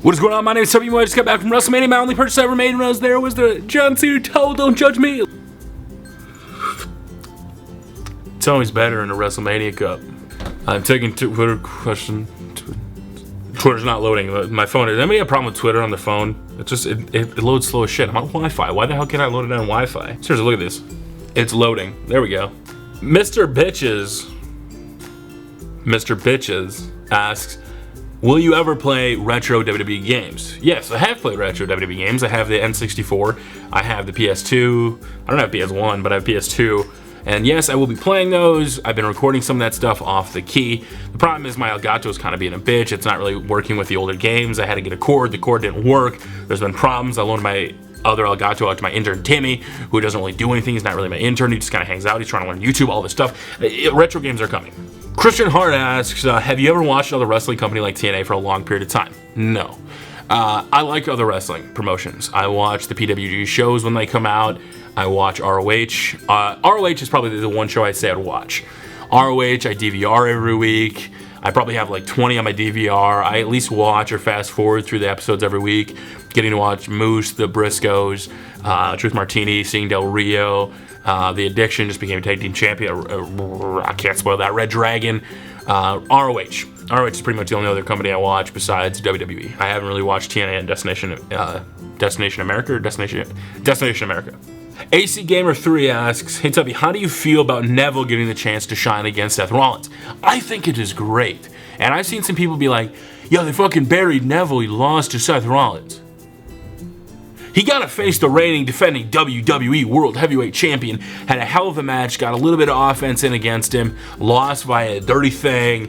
What is going on? My name is Tubby. I just got back from WrestleMania. My only purchase I ever made when I was there was the John Cena towel. Don't judge me. It's always better in a WrestleMania cup. I'm taking Twitter question. Twitter's not loading. My phone. Does anybody have a problem with Twitter on the phone? It loads slow as shit. I'm on Wi-Fi. Why the hell can't I load it on Wi-Fi? Seriously, look at this. It's loading. There we go. Mr. Bitches asks, will you ever play retro WWE games? Yes, I have played retro WWE games. I have the N64. I have the PS2. I don't have PS1, but I have PS2. And yes, I will be playing those. I've been recording some of that stuff off the key. The problem is my Elgato is kind of being a bitch. It's not really working with the older games. I had to get a cord. The cord didn't work. There's been problems. I loaned my other Elgato out to my intern Timmy, who doesn't really do anything. He's not really my intern. He just kind of hangs out. He's trying to learn YouTube, all this stuff. Retro games are coming. Christian Hart asks, have you ever watched another wrestling company like TNA for a long period of time? No. I like other wrestling promotions. I watch the PWG shows when they come out. I watch ROH. ROH is probably the one show I say I'd watch. ROH, I DVR every week. I probably have like 20 on my DVR. I at least watch or fast forward through the episodes every week. Getting to watch Moose, the Briscoes, Truth Martini, seeing Del Rio. The Addiction just became tag team champion. I can't spoil that. Red Dragon. ROH. ROH is pretty much the only other company I watch besides WWE. I haven't really watched TNA and Destination America or Destination America. AC Gamer 3 asks, hey Tubby, how do you feel about Neville getting the chance to shine against Seth Rollins? I think it is great. And I've seen some people be like, yo, they fucking buried Neville, he lost to Seth Rollins. He got to face the reigning defending WWE World Heavyweight Champion, had a hell of a match, got a little bit of offense in against him, lost via a dirty thing.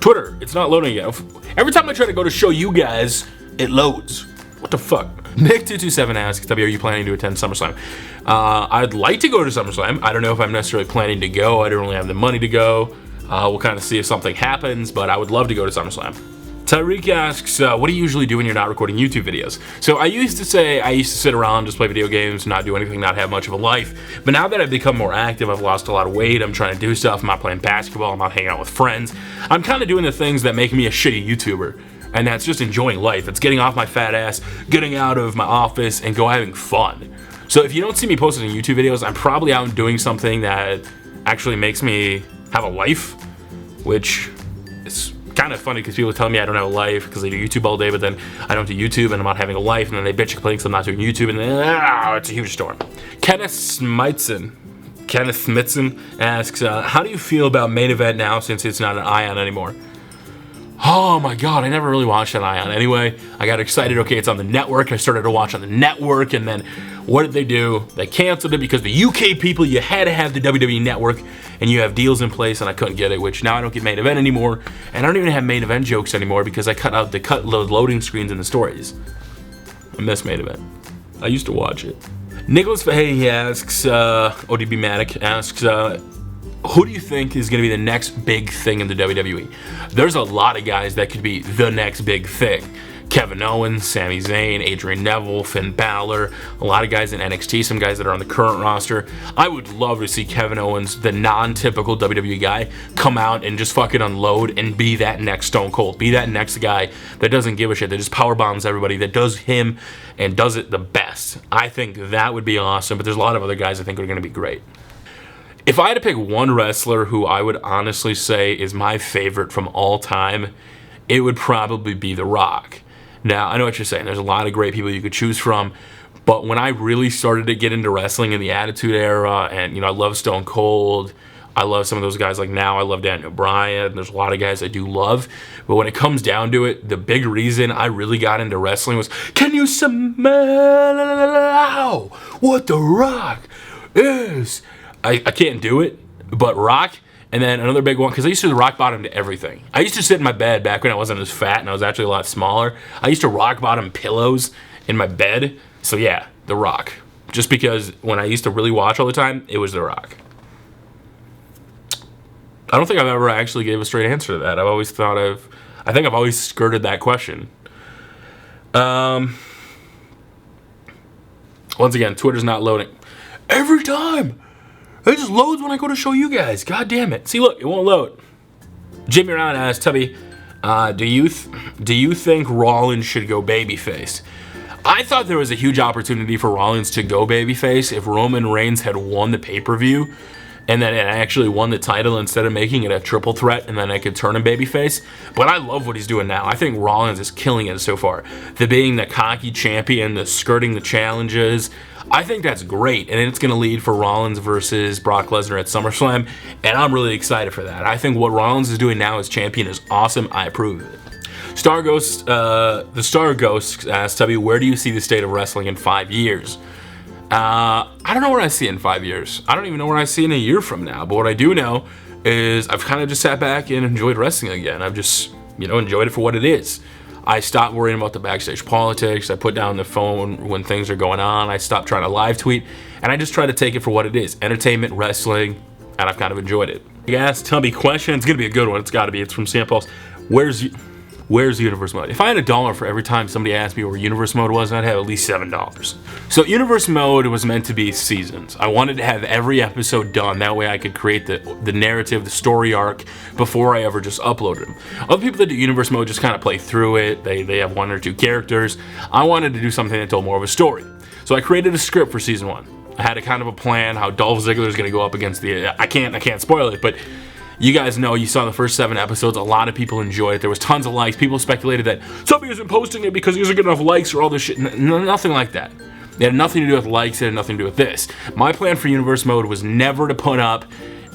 Twitter, it's not loading yet. Every time I try to go to show you guys, it loads. What the fuck? Nick227 asks, W, are you planning to attend SummerSlam? I'd like to go to SummerSlam. I don't know if I'm necessarily planning to go. I don't really have the money to go. We'll kind of see if something happens, but I would love to go to SummerSlam. Tyreek asks, what do you usually do when you're not recording YouTube videos? So I used to sit around, just play video games, not do anything, not have much of a life. But now that I've become more active, I've lost a lot of weight, I'm trying to do stuff, I'm not playing basketball, I'm not hanging out with friends. I'm kind of doing the things that make me a shitty YouTuber. And that's just enjoying life. It's getting off my fat ass, getting out of my office, and go having fun. So if you don't see me posting YouTube videos, I'm probably out doing something that actually makes me have a life, which is kind of funny because people tell me I don't have a life because I do YouTube all day, but then I don't do YouTube and I'm not having a life, and then they bitch and complain because I'm not doing YouTube, and then it's a huge storm. Kenneth Smithson asks, how do you feel about main event now since it's not an Ion anymore? Oh my god, I never really watched an Ion anyway. I got excited, okay, it's on the network. I started to watch on the network, and then what did they do? They canceled it because the UK people, you had to have the WWE network, and you have deals in place, and I couldn't get it, which now I don't get main event anymore, and I don't even have main event jokes anymore because I cut out the loading screens in the stories. I miss main event. I used to watch it. Nicholas Fahey asks, ODB Matic asks, who do you think is going to be the next big thing in the WWE? There's a lot of guys that could be the next big thing. Kevin Owens, Sami Zayn, Adrian Neville, Finn Balor, a lot of guys in NXT, some guys that are on the current roster. I would love to see Kevin Owens, the non-typical WWE guy, come out and just fucking unload and be that next Stone Cold. Be that next guy that doesn't give a shit, that just power bombs everybody, that does him and does it the best. I think that would be awesome, but there's a lot of other guys I think are going to be great. If I had to pick one wrestler who I would honestly say is my favorite from all time, it would probably be The Rock. Now, I know what you're saying. There's a lot of great people you could choose from, but when I really started to get into wrestling in the Attitude Era, and, you know, I love Stone Cold, I love some of those guys like now, I love Daniel Bryan, there's a lot of guys I do love, but when it comes down to it, the big reason I really got into wrestling was, can you smell what The Rock is? I can't do it, but Rock, and then another big one, because I used to rock bottom to everything. I used to sit in my bed back when I wasn't as fat and I was actually a lot smaller. I used to rock bottom pillows in my bed. So yeah, The Rock. Just because when I used to really watch all the time, it was The Rock. I don't think I've ever actually gave a straight answer to that. I think I've always skirted that question. Once again, Twitter's not loading. Every time! It just loads when I go to show you guys. God damn it. See, look, it won't load. Jimmy Round asks, Tubby, Do you think Rollins should go babyface? I thought there was a huge opportunity for Rollins to go babyface if Roman Reigns had won the pay-per-view and then it actually won the title instead of making it a triple threat, and then I could turn him babyface. But I love what he's doing now. I think Rollins is killing it so far. The being the cocky champion, the skirting the challenges, I think that's great, and it's going to lead for Rollins versus Brock Lesnar at SummerSlam, and I'm really excited for that. I think what Rollins is doing now as champion is awesome. I approve of it. The Star Ghost asked Tubby, where do you see the state of wrestling in 5 years? I don't know where I see it in 5 years. I don't even know where I see it in a year from now. But what I do know is I've kind of just sat back and enjoyed wrestling again. I've just, enjoyed it for what it is. I stopped worrying about the backstage politics. I put down the phone when things are going on. I stopped trying to live tweet. And I just try to take it for what it is. Entertainment, wrestling, and I've kind of enjoyed it. You asked Tubby question. It's going to be a good one. It's got to be. It's from Sam Pulse. Where's Universe Mode? If I had $1 for every time somebody asked me where Universe Mode was, I'd have at least $7. So Universe Mode was meant to be seasons. I wanted to have every episode done. That way I could create the narrative, the story arc, before I ever just uploaded them. Other people that do Universe Mode just kind of play through it. They have 1 or 2 characters. I wanted to do something that told more of a story. So I created a script for season 1. I had a kind of a plan how Dolph Ziggler is going to go up against I can't spoil it, but you guys know, you saw the first 7 episodes. A lot of people enjoyed it. There was tons of likes. People speculated that somebody isn't posting it because he doesn't get enough likes or all this shit. Nothing like that. It had nothing to do with likes. It had nothing to do with this. My plan for Universe Mode was never to put up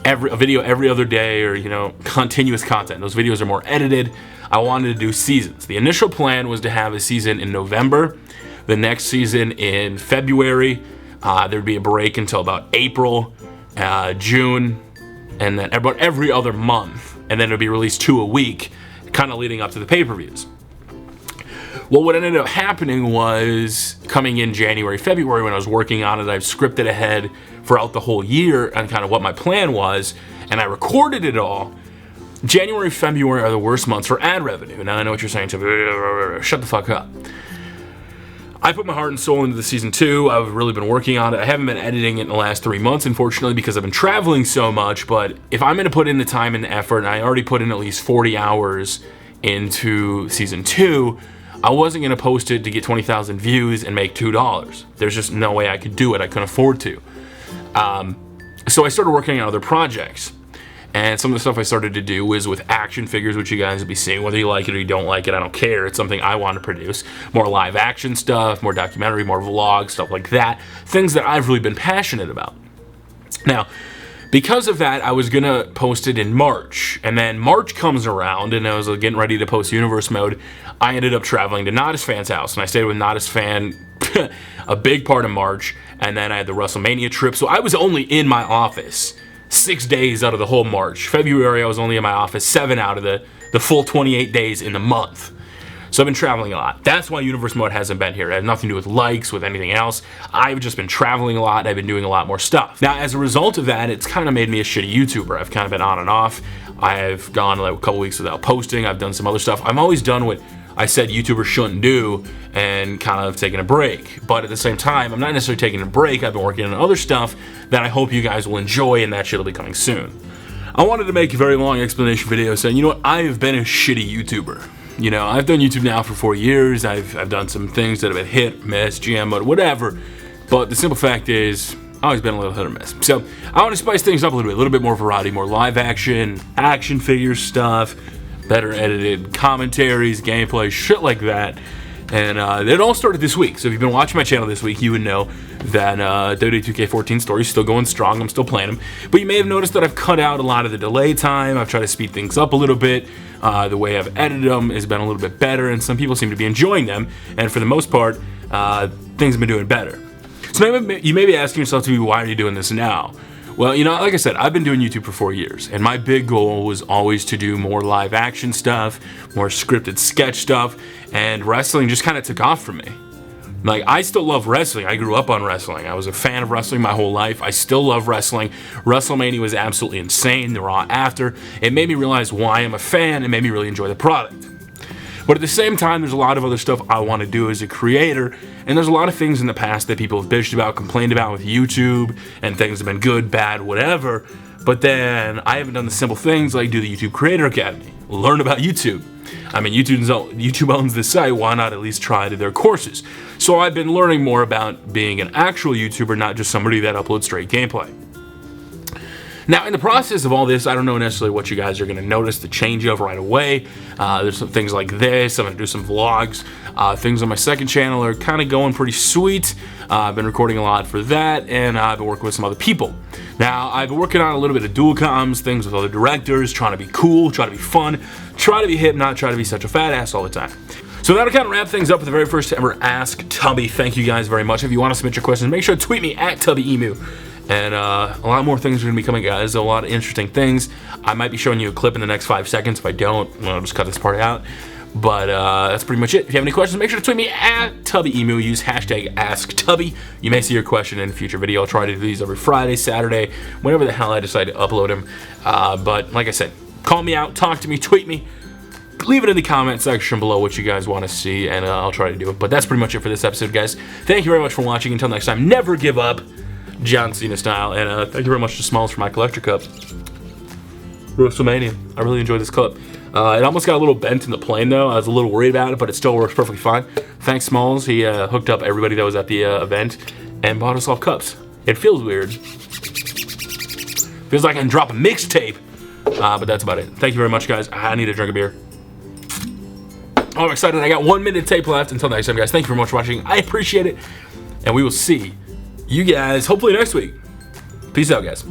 a video every other day or, continuous content. Those videos are more edited. I wanted to do seasons. The initial plan was to have a season in November, the next season in February. There'd be a break until about April, June, and then about every other month, and then it would be released 2 a week, kind of leading up to the pay-per-views. Well, what ended up happening was, coming in January, February, when I was working on it, I've scripted ahead throughout the whole year on kind of what my plan was, and I recorded it all. January, February are the worst months for ad revenue. Now I know what you're saying, so shut the fuck up. I put my heart and soul into the season 2. I've really been working on it. I haven't been editing it in the last 3 months, unfortunately, because I've been traveling so much. But if I'm going to put in the time and the effort, and I already put in at least 40 hours into season 2, I wasn't going to post it to get 20,000 views and make $2. There's just no way I could do it. I couldn't afford to. So I started working on other projects. And some of the stuff I started to do was with action figures, which you guys will be seeing. Whether you like it or you don't like it, I don't care. It's something I want to produce. More live action stuff, more documentary, more vlogs, stuff like that. Things that I've really been passionate about. Now, because of that, I was going to post it in March. And then March comes around, and I was getting ready to post Universe Mode. I ended up traveling to Nodis Fan's house, and I stayed with Nodis Fan a big part of March. And then I had the WrestleMania trip. So I was only in my office 6 days out of the whole March. February, I was only in my office 7 out of the full 28 days in the month. So I've been traveling a lot. That's why Universe Mode hasn't been here. It had nothing to do with likes, with anything else. I've just been traveling a lot, and I've been doing a lot more stuff. Now, as a result of that, it's kind of made me a shitty YouTuber. I've kind of been on and off. I've gone like a couple weeks without posting. I've done some other stuff. I've always done what I said YouTubers shouldn't do and kind of taking a break. But at the same time, I'm not necessarily taking a break. I've been working on other stuff that I hope you guys will enjoy, and that shit will be coming soon. I wanted to make a very long explanation video saying, what, I have been a shitty YouTuber. I've done YouTube now for 4 years. I've done some things that have been hit, miss, GM mode, whatever. But the simple fact is, I've always been a little hit or miss. So I want to spice things up a little bit more variety, more live action figure stuff, better edited commentaries, gameplay, shit like that. And it all started this week. So if you've been watching my channel this week, you would know that WWE 2K14 story is still going strong. I'm still playing them. But you may have noticed that I've cut out a lot of the delay time. I've tried to speed things up a little bit. The way I've edited them has been a little bit better, and some people seem to be enjoying them. And for the most part, things have been doing better. So you may be asking yourself, why are you doing this now? Well, like I said, I've been doing YouTube for 4 years, and my big goal was always to do more live action stuff, more scripted sketch stuff, and wrestling just kind of took off for me. Like, I still love wrestling. I grew up on wrestling. I was a fan of wrestling my whole life. I still love wrestling. WrestleMania was absolutely insane. The Raw after. It made me realize why I'm a fan. It made me really enjoy the product. But at the same time, there's a lot of other stuff I want to do as a creator, and there's a lot of things in the past that people have bitched about, complained about with YouTube, and things have been good, bad, whatever. But then I haven't done the simple things like do the YouTube Creator Academy, learn about YouTube. I mean, YouTube owns this site, why not at least try their courses? So I've been learning more about being an actual YouTuber, not just somebody that uploads straight gameplay. Now, in the process of all this, I don't know necessarily what you guys are going to notice the change of right away. There's some things like this. I'm going to do some vlogs. Things on my second channel are kind of going pretty sweet. I've been recording a lot for that, and I've been working with some other people. Now, I've been working on a little bit of dual comms, things with other directors, trying to be cool, trying to be fun, try to be hip, not try to be such a fat ass all the time. So that'll kind of wrap things up with the very first ever Ask Tubby. Thank you guys very much. If you want to submit your questions, make sure to tweet me at TubbyEmu. And a lot more things are going to be coming, guys. A lot of interesting things. I might be showing you a clip in the next 5 seconds. If I don't, I'll just cut this part out. But that's pretty much it. If you have any questions, make sure to tweet me at TubbyEmu. Use hashtag AskTubby. You may see your question in a future video. I'll try to do these every Friday, Saturday, whenever the hell I decide to upload them. But like I said, call me out, talk to me, tweet me. Leave it in the comment section below what you guys want to see, and I'll try to do it. But that's pretty much it for this episode, guys. Thank you very much for watching. Until next time, never give up. John Cena style, and thank you very much to Smalls for my collector cup. WrestleMania. I really enjoyed this cup. It almost got a little bent in the plane though. I was a little worried about it, but it still works perfectly fine. Thanks, Smalls. He hooked up everybody that was at the event and bought us all cups. It feels weird. Feels like I can drop a mixtape, but that's about it. Thank you very much, guys. I need a drink of beer. Oh, I'm excited. I got 1 minute tape left. Until next time, guys. Thank you very much for watching. I appreciate it, and we will see you guys hopefully next week. Peace out, guys.